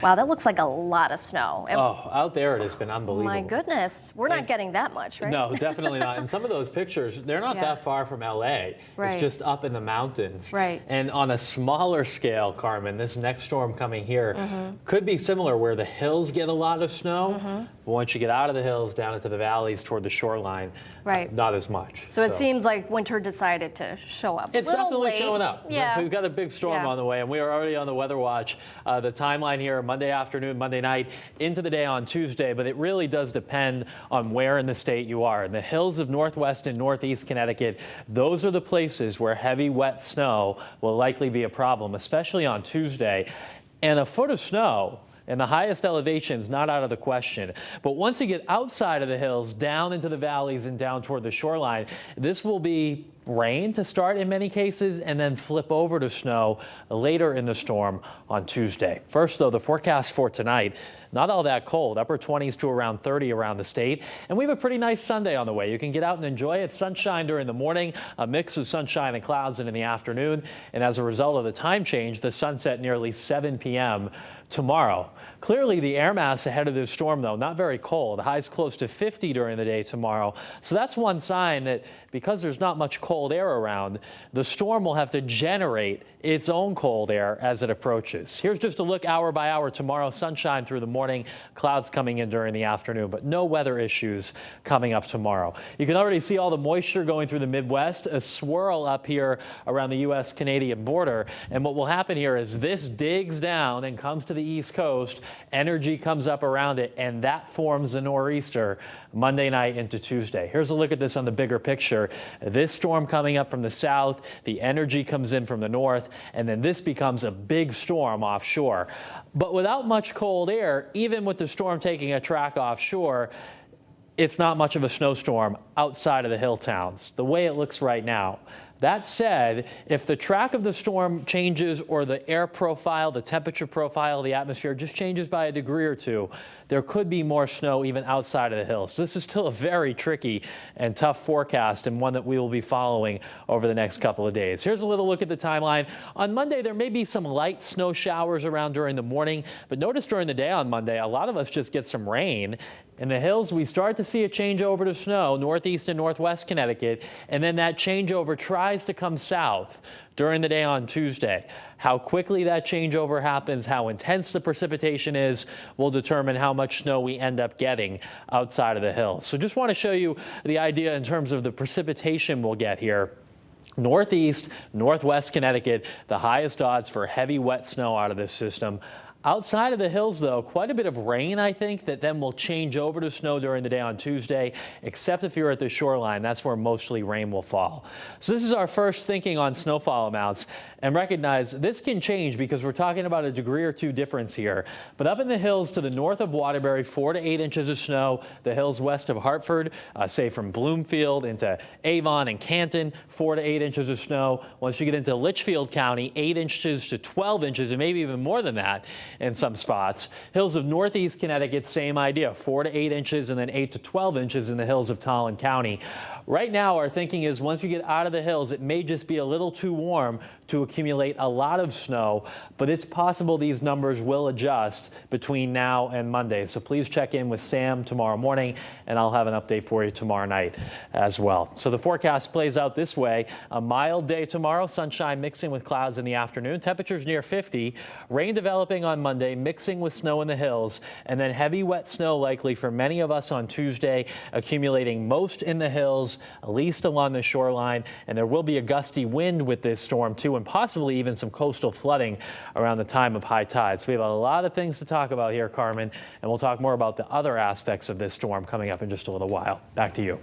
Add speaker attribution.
Speaker 1: Wow, that looks like a lot of snow. And
Speaker 2: Oh, out there it has been unbelievable.
Speaker 1: my goodness, we're not getting that much, right?
Speaker 2: No, definitely not. And some of those pictures, they're not
Speaker 1: Yeah.
Speaker 2: that far from LA.
Speaker 1: Right.
Speaker 2: It's just up in the mountains.
Speaker 1: Right.
Speaker 2: And on a smaller scale, Carmen, this next storm coming here could be similar where the hills get a lot of snow. But once you get out of the hills down into the valleys toward the shoreline,
Speaker 1: Right.
Speaker 2: not as much.
Speaker 1: So it seems like winter decided to show up.
Speaker 2: It's
Speaker 1: a little
Speaker 2: definitely
Speaker 1: late.
Speaker 2: showing up.
Speaker 1: Yeah.
Speaker 2: We've got a big storm
Speaker 1: Yeah.
Speaker 2: on the way, and we are already on the weather watch. The timeline here, Monday afternoon, Monday night, into the day on Tuesday, but it really does depend on where in the state you are. In the hills of northwest and northeast Connecticut, those are the places where heavy, wet snow will likely be a problem, especially on Tuesday. And a foot of snow and the highest elevations not out of the question. But once you get outside of the hills, down into the valleys and down toward the shoreline, this will be rain to start in many cases and then flip over to snow later in the storm on Tuesday. First, though, the forecast for tonight, not all that cold, upper 20s to around 30 around the state. And we have a pretty nice Sunday on the way. You can get out and enjoy it. Sunshine during the morning, a mix of sunshine and clouds in the afternoon. And as a result of the time change, the sunset nearly 7 p.m. tomorrow. Clearly the air mass ahead of this storm, though, not very cold. Highs close to 50 during the day tomorrow. So that's one sign that because there's not much cold air around, the storm will have to generate its own cold air as it approaches. Here's just a look hour by hour tomorrow. Sunshine through the morning, clouds coming in during the afternoon, but no weather issues coming up tomorrow. You can already see all the moisture going through the Midwest, a swirl up here around the U.S.-Canadian border. And what will happen here is this digs down and comes to the East Coast. Energy comes up around it, and that forms a nor'easter Monday night into Tuesday. Here's a look at this on the bigger picture. This storm coming up from the south, the energy comes in from the north, and then this becomes a big storm offshore. But without much cold air, even with the storm taking a track offshore, it's not much of a snowstorm outside of the hill towns, the way it looks right now. That said, if the track of the storm changes or the air profile, the temperature profile of the atmosphere just changes by a degree or two, there could be more snow even outside of the hills. This is still a very tricky and tough forecast, and one that we will be following over the next couple of days. Here's a little look at the timeline. On Monday, there may be some light snow showers around during the morning, but notice during the day on Monday, a lot of us just get some rain. In the hills, we start to see a changeover to snow, northeast and northwest Connecticut, and then that changeover tries to come south during the day on Tuesday. How quickly that changeover happens, how intense the precipitation is, will determine how much snow we end up getting outside of the hills. So just want to show you the idea in terms of the precipitation we'll get here. Northeast, northwest Connecticut, the highest odds for heavy wet snow out of this system. Outside of the hills, though, quite a bit of rain, I think, that then will change over to snow during the day on Tuesday, except if you're at the shoreline. That's where mostly rain will fall. So this is our first thinking on snowfall amounts. And recognize this can change because we're talking about a degree or two difference here. But up in the hills to the north of Waterbury, 4 to 8 inches of snow. The hills west of Hartford, say from Bloomfield into Avon and Canton, 4 to 8 inches of snow. Once you get into Litchfield County, 8 inches to 12 inches, and maybe even more than that in some spots. Hills of northeast Connecticut, same idea, 4 to 8 inches and then 8 to 12 inches in the hills of Tolland County. Right now, our thinking is once you get out of the hills, it may just be a little too warm to accumulate a lot of snow, but it's possible these numbers will adjust between now and Monday. So please check in with Sam tomorrow morning, and I'll have an update for you tomorrow night as well. So the forecast plays out this way. A mild day tomorrow, sunshine mixing with clouds in the afternoon, temperatures near 50, rain developing on Monday, mixing with snow in the hills, and then heavy wet snow likely for many of us on Tuesday, accumulating most in the hills, at least along the shoreline, and there will be a gusty wind with this storm too, and possibly even some coastal flooding around the time of high tide. So we have a lot of things to talk about here, Carmen, and we'll talk more about the other aspects of this storm coming up in just a little while. Back to you.